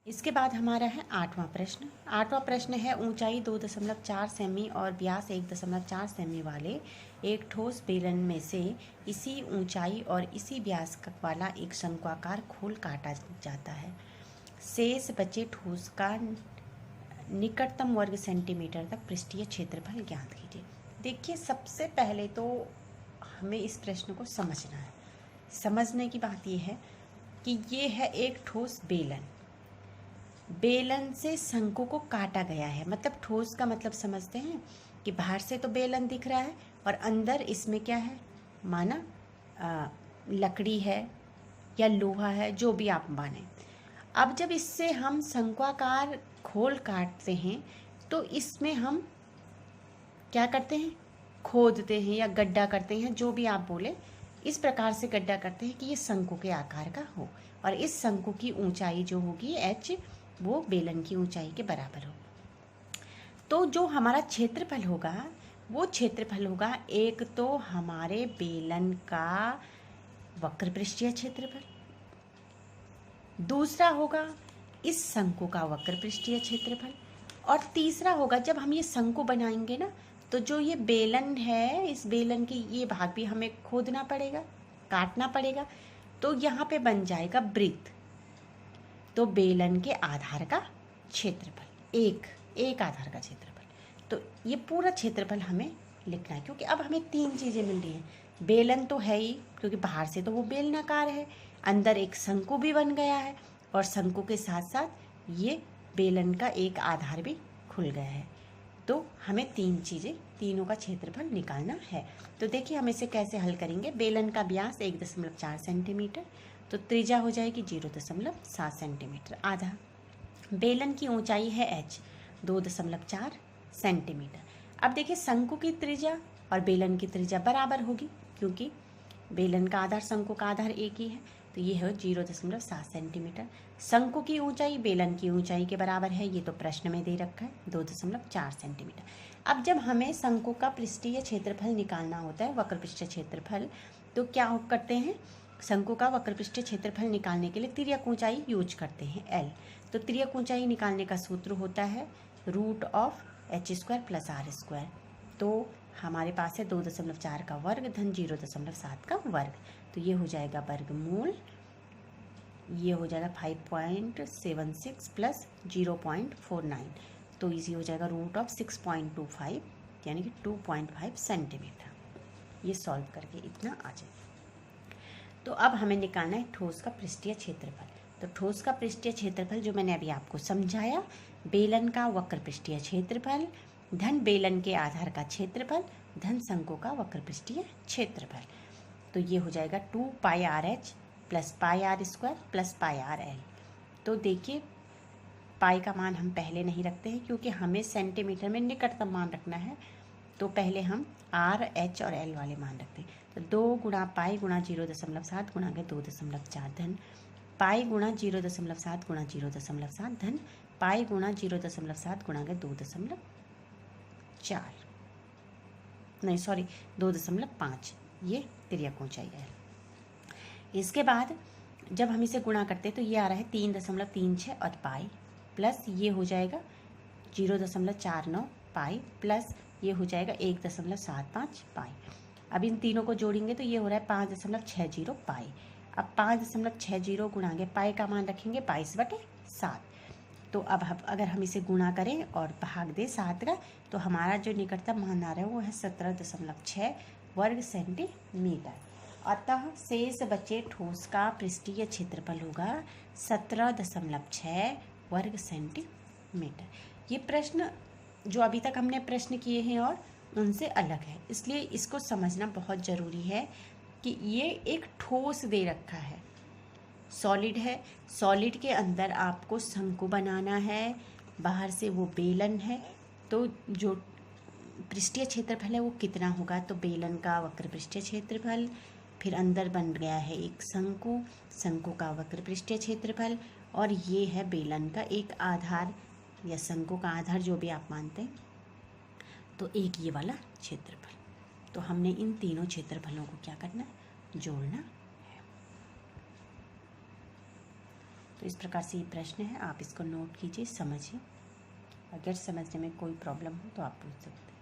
इसके बाद हमारा है आठवां प्रश्न। आठवां प्रश्न है ऊंचाई 2.4 सेमी और व्यास 1.4 सेमी वाले एक ठोस बेलन में से इसी ऊंचाई और इसी व्यास वाला एक शंक्वाकार खोल काटा जाता है। शेष बचे ठोस का निकटतम वर्ग सेंटीमीटर तक पृष्ठीय क्षेत्रफल ज्ञात कीजिए। देखिए, सबसे पहले तो हमें इस प्रश्न को समझना है। समझने की बात यह है कि ये है एक ठोस बेलन। बेलन से शंकु को काटा गया है, मतलब ठोस का मतलब समझते हैं कि बाहर से तो बेलन दिख रहा है और अंदर इसमें क्या है, माना लकड़ी है या लोहा है, जो भी आप माने। अब जब इससे हम शंक्वाकार खोल काटते हैं तो इसमें हम क्या करते हैं, खोदते हैं या गड्ढा करते हैं, जो भी आप बोले। इस प्रकार से गड्ढा करते हैं कि ये शंकु के आकार का हो और इस शंकु की ऊंचाई जो होगी h, वो बेलन की ऊंचाई के बराबर हो। तो जो हमारा क्षेत्रफल होगा वो क्षेत्रफल होगा, एक तो हमारे बेलन का वक्र पृष्ठीय क्षेत्रफल, दूसरा होगा इस शंकु का वक्र पृष्ठीय क्षेत्रफल, और तीसरा होगा जब हम ये शंकु बनाएंगे ना, तो जो ये बेलन है, इस बेलन की ये भाग भी हमें खोदना पड़ेगा, काटना पड़ेगा। तो यहाँ पे बन जाएगा वृत्त। तो बेलन के आधार का क्षेत्रफल, एक आधार का क्षेत्रफल। तो ये पूरा क्षेत्रफल हमें लिखना है, क्योंकि अब हमें तीन चीज़ें मिल रही हैं। बेलन तो है ही, क्योंकि बाहर से तो वो बेलनाकार है, अंदर एक शंकु भी बन गया है और शंकु के साथ साथ ये बेलन का एक आधार भी खुल गया है। तो हमें तीन चीज़ें, तीनों का क्षेत्रफल निकालना है। तो देखिए हम इसे कैसे हल करेंगे। बेलन का व्यास 1.4 सेंटीमीटर, तो त्रिज्या हो जाएगी 0.7 सेंटीमीटर आधा। बेलन की ऊंचाई है h 2.4 सेंटीमीटर। अब देखिए शंकु की त्रिज्या और बेलन की त्रिज्या बराबर होगी, क्योंकि बेलन का आधार शंकु का आधार एक ही है, तो ये है 0.7 सेंटीमीटर। शंकु की ऊंचाई बेलन की ऊंचाई के बराबर है, ये तो प्रश्न में दे रखा है 2.4 सेंटीमीटर। अब जब हमें शंकु का पृष्ठीय क्षेत्रफल निकालना होता है, वक्र पृष्ठीय क्षेत्रफल, तो क्या करते हैं, शंकु का वक्र पृष्ठीय क्षेत्रफल निकालने के लिए तिर्यक ऊंचाई यूज करते हैं L। तो तिर्यक ऊंचाई निकालने का सूत्र होता है √h² + r²। तो हमारे पास है 2.4 का वर्ग धन 0.7 का वर्ग, तो ये हो जाएगा वर्गमूल, ये हो जाएगा 5.76 + 0.49, तो इसी हो जाएगा √6.25 यानी कि 2.5 सेंटीमीटर। ये सॉल्व करके इतना आ जाएगा। तो अब हमें निकालना है ठोस का पृष्ठीय क्षेत्रफल। तो ठोस का पृष्ठीय क्षेत्रफल जो मैंने अभी आपको समझाया, बेलन का वक्र पृष्ठीय क्षेत्रफल धन बेलन के आधार का क्षेत्रफल धन शंकु का वक्र पृष्ठीय क्षेत्रफल। तो ये हो जाएगा 2πrh + πr² + πrl। तो देखिए पाई का मान हम पहले नहीं रखते हैं, क्योंकि हमें सेंटीमीटर में निकटतम मान रखना है। तो पहले हम r, h और l वाले मान रखते हैं। तो 2 गुणा पाई गुणा 0.7 गुणा के 2.4 धन पाई गुणा 0.7 गुणा 0.7 धन पाई गुणा 0.7 गुणा के 2.4, नहीं सॉरी 2.5, ये तिर्यक ऊंचाई है। इसके बाद जब हम इसे गुणा करते हैं तो ये आ रहा है 3.36 और पाई, प्लस ये हो जाएगा 0.49 पाई, प्लस ये हो जाएगा 1.75 पाई। अब इन तीनों को जोड़ेंगे तो ये हो रहा है 5.60 पाई। अब 5.60 गुणा के पाई का मान रखेंगे 22/7। तो अब अगर हम इसे गुणा करें और भाग दें 7 का, तो हमारा जो निकटतम मान आ रहा है वो है 17.6 वर्ग सेंटीमीटर। अतः शेष बचे ठोस का पृष्ठीय क्षेत्रफल होगा 17.6 वर्ग सेंटीमीटर। ये प्रश्न जो अभी तक हमने प्रश्न किए हैं और उनसे अलग है, इसलिए इसको समझना बहुत ज़रूरी है कि ये एक ठोस दे रखा है, सॉलिड है, सॉलिड के अंदर आपको शंकु बनाना है, बाहर से वो बेलन है, तो जो पृष्ठीय क्षेत्रफल है वो कितना होगा, तो बेलन का वक्र पृष्ठीय क्षेत्रफल, फिर अंदर बन गया है एक शंकु, शंकु का वक्र पृष्ठीय क्षेत्रफल, और ये है बेलन का एक आधार या शंकु का आधार, जो भी आप मानते हैं, तो एक ये वाला क्षेत्रफल। तो हमने इन तीनों क्षेत्रफलों को क्या करना है, जोड़ना है। तो इस प्रकार से ये प्रश्न है, आप इसको नोट कीजिए, समझिए। अगर समझने में कोई प्रॉब्लम हो तो आप पूछ सकते हैं।